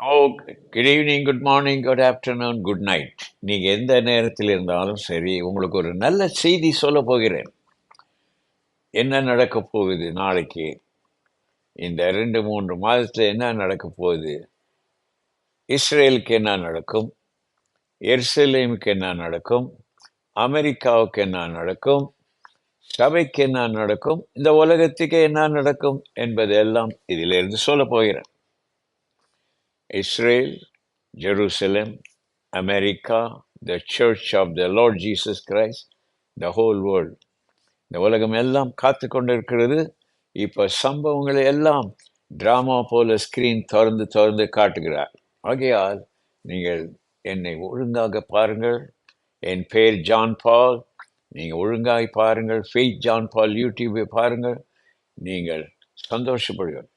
ஓ, good evening, good morning, good afternoon, good night. நீங்கள் எந்த நேரத்தில் இருந்தாலும் சரி, உங்களுக்கு ஒரு நல்ல செய்தி சொல்ல போகிறேன். என்ன நடக்க போகுது நாளைக்கு, இந்த 2-3 மாதத்தில் என்ன நடக்க போகுது, இஸ்ரேலுக்கு என்ன நடக்கும், எருசலேமுக்கு என்ன நடக்கும், அமெரிக்காவுக்கு என்ன நடக்கும், சபைக்கு என்ன நடக்கும், இந்த உலகத்துக்கு என்ன நடக்கும் என்பதெல்லாம் இதிலிருந்து சொல்ல போகிறேன். Israel, Jerusalem, America, the church of the Lord Jesus Christ, the whole world. இந்த உலகம் எல்லாம் காத்து கொண்டிருக்கிறது. இப்போ சம்பவங்களை எல்லாம் டிராமா போல ஸ்கிரீன் திறந்து திறந்து காட்டுகிறார். ஆகையால் நீங்கள் என்னை ஒழுங்காக பாருங்கள். என் பெயர் ஜான் பால். நீங்கள் ஒழுங்காய் பாருங்கள். ஃபெய்த் ஜான் பால் யூடியூபை பாருங்கள். நீங்கள் சந்தோஷப்படுங்கள்.